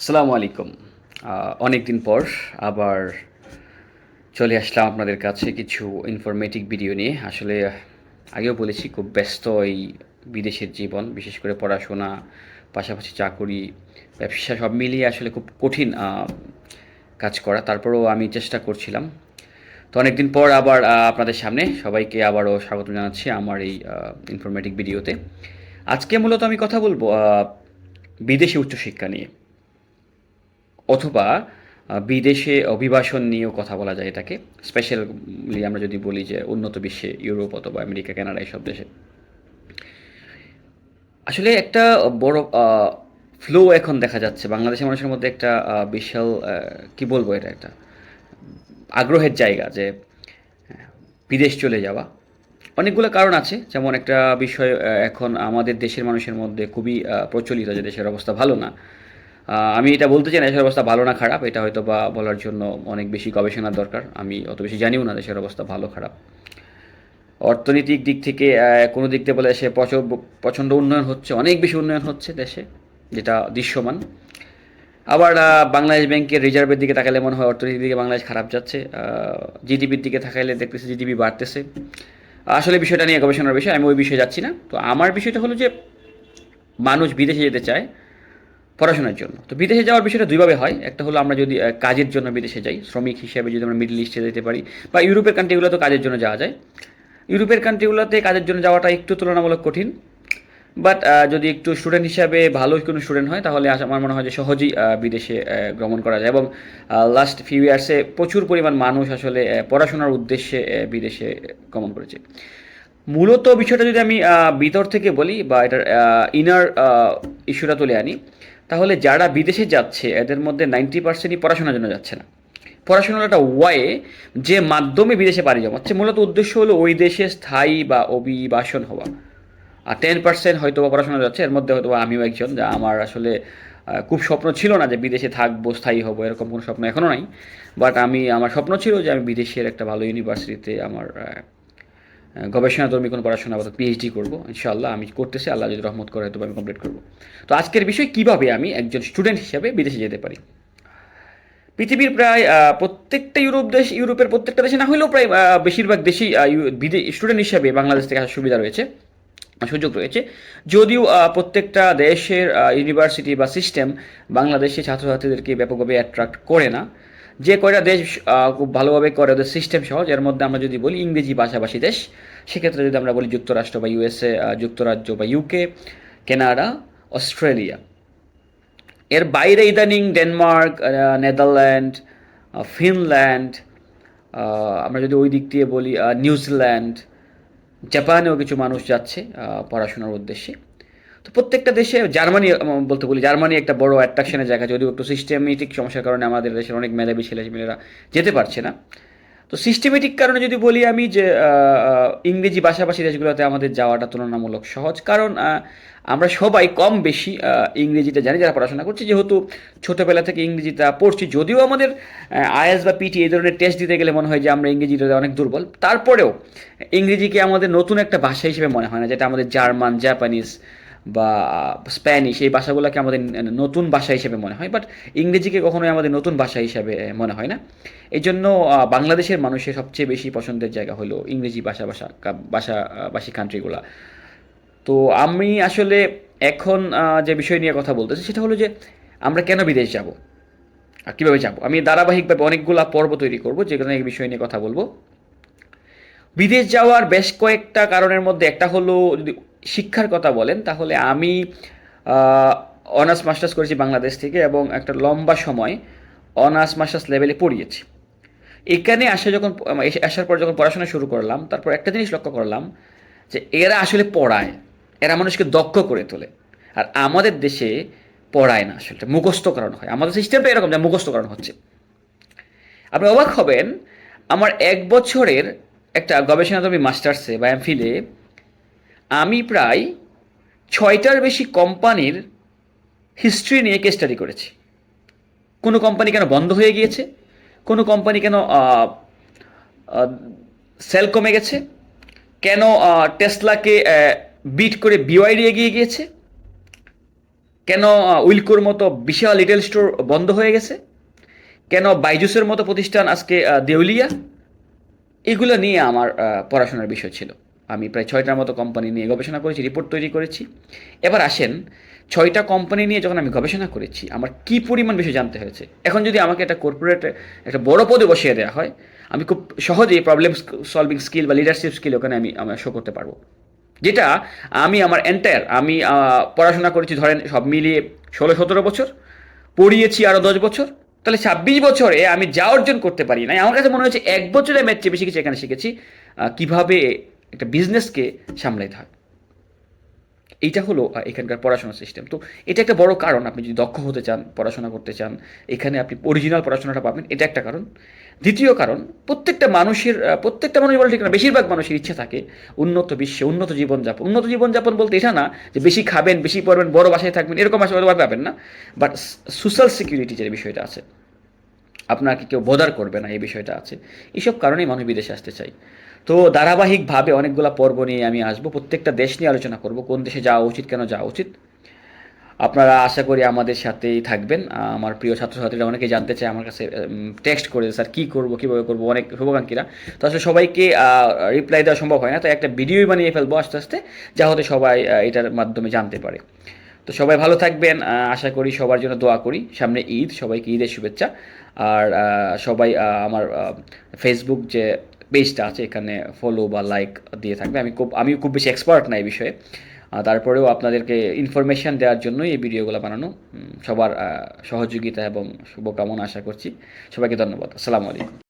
আসসালামু আলাইকুম। অনেক দিন পর আবার চলে আসলাম আপনাদের কাছে কিছু ইনফরমেটিভ ভিডিও নিয়ে। আসলে আগেও বলেছি খুব ব্যস্ত এই বিদেশের জীবন, বিশেষ করে পড়াশোনা, পাশাপাশি চাকুরি, ব্যবসা সব মিলিয়ে আসলে খুব কঠিন কাজ করা। তারপরেও আমি চেষ্টা করছিলাম। তো অনেকদিন পর আবার আপনাদের সামনে সবাইকে আবারও স্বাগত জানাচ্ছি আমার এই ইনফরমেটিভ ভিডিওতে। আজকে মূলত আমি কথা বলব বিদেশি উচ্চশিক্ষা নিয়ে। অথবা বিদেশে অভিবাসন নিয়েও কথা বলা যায় এটাকে। স্পেশালি আমরা যদি বলি যে উন্নত বিশ্বে ইউরোপ অথবা আমেরিকা, কানাডা এসব দেশে। আসলে একটা বড় ফ্লো এখন দেখা যাচ্ছে বাংলাদেশের মানুষের মধ্যে একটা বিশাল কি বলবো এটা একটা আগ্রহের জায়গা যে বিদেশ চলে যাওয়া। অনেকগুলো কারণ আছে। যেমন একটা বিষয় এখন আমাদের দেশের মানুষের মধ্যে খুবই প্রচলিত যে দেশের অবস্থা ভালো না। আমি এটা বলতে চাই না দেশের অবস্থা ভালো না খারাপ। এটা হয়তো বা বলার জন্য অনেক বেশি গবেষণার দরকার। আমি অত বেশি জানিও না দেশের অবস্থা ভালো খারাপ। অর্থনৈতিক দিক থেকে কোনো দিক থেকে বলে দেশে প্রচণ্ড উন্নয়ন হচ্ছে, অনেক বেশি উন্নয়ন হচ্ছে দেশে, যেটা দৃশ্যমান। আবার বাংলাদেশ ব্যাংকের রিজার্ভের দিকে তাকালে মনে হয় অর্থনীতির দিকে বাংলাদেশ খারাপ যাচ্ছে। জিডিপির দিকে তাকাইলে দেখতেছি জিডিপি বাড়তেছে। আসলে বিষয়টা নিয়ে গবেষণার বিষয়, আমি ওই বিষয়ে যাচ্ছি না। তো আমার বিষয়টা হলো যে মানুষ বিদেশে যেতে চায় পড়াশোনার জন্য। তো বিদেশে যাওয়ার বিষয়টা দুইভাবে হয়। একটা হলো আমরা যদি কাজের জন্য বিদেশে যাই, শ্রমিক হিসেবে যদি আমরা মিডল ইস্টে যেতে পারি, বা ইউরোপের কান্ট্রিগুলো তো কাজের জন্য যাওয়া যায়। ইউরোপের কান্ট্রিগুলোতে কাজের জন্য যাওয়াটা একটু তুলনামূলক কঠিন। বাট যদি একটু স্টুডেন্ট হিসাবে ভালো কোনো স্টুডেন্ট হয় তাহলে আমার মনে হয় যে সহজেই বিদেশে গমন করা যায়। এবং লাস্ট ফিউ ইয়ার্সে প্রচুর পরিমাণ মানুষ আসলে পড়াশোনার উদ্দেশ্যে বিদেশে গমন করেছে। মূলত বিষয়টা যদি আমি ভিতর থেকে বলি বা এটার ইনার ইস্যুটা তুলে আনি, তাহলে যারা বিদেশে যাচ্ছে এদের মধ্যে 90%ই পড়াশোনার জন্য যাচ্ছে না। পড়াশোনার একটা ওয়ে যে মাধ্যমে বিদেশে পাড়ি জমাচ্ছে, মূলত উদ্দেশ্য হলো ওই দেশে স্থায়ী বা অভিবাসন হওয়া। আর 10% হয়তো বা পড়াশোনা যাচ্ছে, এর মধ্যে হয়তো আমিও একজন, যা আমার আসলে খুব স্বপ্ন ছিল না যে বিদেশে থাকবো, স্থায়ী হবো, এরকম কোনো স্বপ্ন এখনও নাই। বাট আমার স্বপ্ন ছিল যে আমি বিদেশের একটা ভালো ইউনিভার্সিটিতে আমার গবেষণাধর্মী কোনো পড়াশোনা অর্থাৎ পিএইচডি করবো। ইনশাআল্লাহ আমি করতেছি, আল্লাহ যদি রহমত করে হয়তো আমি কমপ্লিট করবো। তো আজকের বিষয় কীভাবে আমি একজন স্টুডেন্ট হিসেবে বিদেশে যেতে পারি। পৃথিবীর প্রায় প্রত্যেকটা ইউরোপের প্রত্যেকটা দেশে না হলেও প্রায় বেশিরভাগ দেশেই স্টুডেন্ট হিসেবে বাংলাদেশ থেকে আসার সুবিধা রয়েছে, সুযোগ রয়েছে। যদিও প্রত্যেকটা দেশের ইউনিভার্সিটি বা সিস্টেম বাংলাদেশি ছাত্রছাত্রীদেরকে ব্যাপকভাবে অ্যাট্রাক্ট করে না। যে কয়টা দেশ খুব ভালোভাবে করে, ওদের সিস্টেম সহজ। এর মধ্যে আমরা যদি বলি ইংরেজি ভাষাভাষী দেশ, সেক্ষেত্রে যদি আমরা বলি যুক্তরাষ্ট্র বা ইউএসএ, যুক্তরাজ্য বা ইউকে, কানাডা, অস্ট্রেলিয়া। এর বাইরে ইদানিং ডেনমার্ক, নেদারল্যান্ড, ফিনল্যান্ড, আমরা যদি ওই দিক দিয়ে বলি নিউজিল্যান্ড, জাপানেও কিছু মানুষ যাচ্ছে পড়াশোনার উদ্দেশ্যে। তো প্রত্যেকটা দেশে জার্মানি বলতে বলি, জার্মানি একটা বড় অ্যাট্রাকশনের জায়গা, যদিও একটু সিস্টেমেটিক সমস্যার কারণে আমাদের দেশের অনেক মেধাবী ছেলেমেয়েরা যেতে পারছে না। তো সিস্টেমেটিক কারণে যদি বলি আমি যে ইংরেজি ভাষাভাষী দেশগুলোতে আমাদের যাওয়াটা তুলনামূলক সহজ, কারণ আমরা সবাই কম বেশি ইংরেজিটা জানি যারা পড়াশোনা করছি, যেহেতু ছোটোবেলা থেকে ইংরেজিটা পড়ছি। যদিও আমাদের আইএলটিএস বা পিটি এই ধরনের টেস্ট দিতে গেলে মনে হয় যে আমরা ইংরেজিটা অনেক দুর্বল, তারপরেও ইংরেজিকে আমাদের নতুন একটা ভাষা হিসেবে মনে হয় না, যেটা আমাদের জার্মান, জাপানিজ বা স্প্যানিশ এই ভাষাগুলোকে আমাদের নতুন ভাষা হিসেবে মনে হয়। বাট ইংরেজিকে কখনোই আমাদের নতুন ভাষা হিসেবে মনে হয় না। এই জন্য বাংলাদেশের মানুষের সবচেয়ে বেশি পছন্দের জায়গা হলো ইংরেজি ভাষাভাষী কান্ট্রিগুলা। তো আমি আসলে এখন যে বিষয় নিয়ে কথা বলতেছি সেটা হলো যে আমরা কেন বিদেশ যাব আর কীভাবে যাব। আমি ধারাবাহিকভাবে অনেকগুলো পর্ব তৈরি করব যেখানে এই বিষয় নিয়ে কথা বলবো। বিদেশ যাওয়ার বেশ কয়েকটা কারণের মধ্যে একটা হলো, যদি শিক্ষার কথা বলেন তাহলে আমি অনার্স মাস্টার্স করেছি বাংলাদেশ থেকে এবং একটা লম্বা সময় অনার্স মাস্টার্স লেভেলে পড়িয়েছি। এখানে আসার পর যখন পড়াশোনা শুরু করলাম, তারপর একটা জিনিস লক্ষ্য করলাম যে এরা আসলে পড়ায়, এরা মানুষকে দক্ষ করে তোলে। আর আমাদের দেশে পড়ায় না, আসলে মুখস্থ করানো হয়। আমাদের সিস্টেমটা এরকম যে মুখস্থ করানো হচ্ছে। আপনি অবাক হবেন, আমার 1 বছরের একটা গবেষণাধর্মী মাস্টার্সে বা এমফিলে আমি প্রায় 6টার বেশি কোম্পানির হিস্ট্রি নিয়ে কেস স্টাডি করেছি। কোনো কোম্পানি কেন বন্ধ হয়ে গিয়েছে, কোনো কোম্পানি কেন সেল কমে গেছে, কেন টেসলাকে বিট করে বিওয়াইডি এগিয়ে গিয়েছে, কেন উইলকোর মতো বিশাল রিটেল স্টোর বন্ধ হয়ে গেছে, কেন বাইজুসের মতো প্রতিষ্ঠান আজকে দেউলিয়া, এগুলো নিয়ে আমার পড়াশোনার বিষয় ছিল। আমি প্রায় 6টার মতো কোম্পানি নিয়ে গবেষণা করেছি, রিপোর্ট তৈরি করেছি। এবার আসেন, 6টা কোম্পানি নিয়ে যখন আমি গবেষণা করেছি, আমার কী পরিমাণ বিষয় জানতে হয়েছে। এখন যদি আমাকে একটা কর্পোরেটে একটা বড় পদে বসিয়ে দেওয়া হয়, আমি খুব সহজেই প্রবলেম সলভিং স্কিল বা লিডারশিপ স্কিল ওখানে আমি শো করতে পারবো। যেটা আমি আমার এন্টায়ার আমি পড়াশোনা করেছি ধরেন সব মিলিয়ে 16-17 বছর, পড়িয়েছি আরও 10 বছর, তাহলে 26 বছরে আমি যা অর্জন করতে পারি না, আমার কাছে মনে হচ্ছে 1 বছরে আমি এর চেয়ে বেশি কিছু এখানে শিখেছি, কীভাবে একটা বিজনেসকে সামলাইতে হয়। এইটা হলো এখানকার পড়াশোনার সিস্টেম। তো এটা একটা বড় কারণ, আপনি যদি দক্ষ হতে চান, পড়াশোনা করতে চান, এখানে আপনি অরিজিনাল পড়াশোনাটা পাবেন, এটা একটা কারণ। দ্বিতীয় কারণ, প্রত্যেকটা মানুষ বলে ঠিক না, বেশিরভাগ মানুষের ইচ্ছা থাকে উন্নত বিশ্বে উন্নত জীবনযাপন। উন্নত জীবনযাপন বলতে এটা না যে বেশি খাবেন, বেশি পড়বেন, বড় বাসায় থাকবেন, এরকম আশীর্বাদ পাবেন না। বাট সোশ্যাল সিকিউরিটি যে বিষয়টা আছে, আপনাকে কেউ বোদার করবে না, এই বিষয়টা আছে। এইসব কারণেই মানুষ বিদেশে আসতে চাই। তো ধারাবাহিকভাবে অনেকগুলো পর্ব নিয়ে আমি আসবো, প্রত্যেকটা দেশ নিয়ে আলোচনা করব, কোন দেশে যাওয়া উচিত, কেন যাওয়া উচিত। আপনারা আশা করি আমাদের সাথেই থাকবেন। আমার প্রিয় ছাত্রছাত্রীরা অনেকে জানতে চায় আমার কাছে, টেক্সট করে স্যার কী করবো, কীভাবে করবো, অনেক শুভাকাঙ্ক্ষীরা। তো আসলে সবাইকে রিপ্লাই দেওয়া সম্ভব হয় না, তাই একটা ভিডিওই বানিয়ে ফেলবো আস্তে আস্তে, যা হতে সবাই এটার মাধ্যমে জানতে পারে। তো সবাই ভালো থাকবেন, আশা করি সবার জন্য দোয়া করি। সামনে ঈদ, সবাইকে ঈদের শুভেচ্ছা। আর সবাই আমার ফেসবুক যে পেজটা আছে এখানে ফলো বা লাইক দিয়ে থাকবে। আমিও খুব বেশি এক্সপার্ট না এই বিষয়ে, তারপরেও আপনাদেরকে ইনফরমেশান দেওয়ার জন্যই এই ভিডিওগুলো বানানো। সবার সহযোগিতা এবং শুভকামনা আশা করছি। সবাইকে ধন্যবাদ। আসসালামু আলাইকুম।